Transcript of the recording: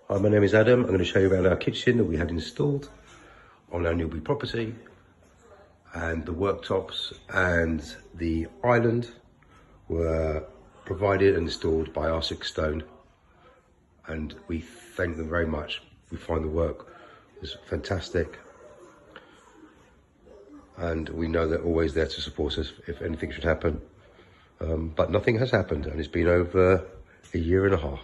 Hi, my name is Adam. I'm going to show you around our kitchen that we had installed on our newbie property, and the worktops and the island were provided and installed by Unistone, and we thank them very much. We find the work was fantastic, and we know they're always there to support us if anything should happen, but nothing has happened, and it's been over a year and a half.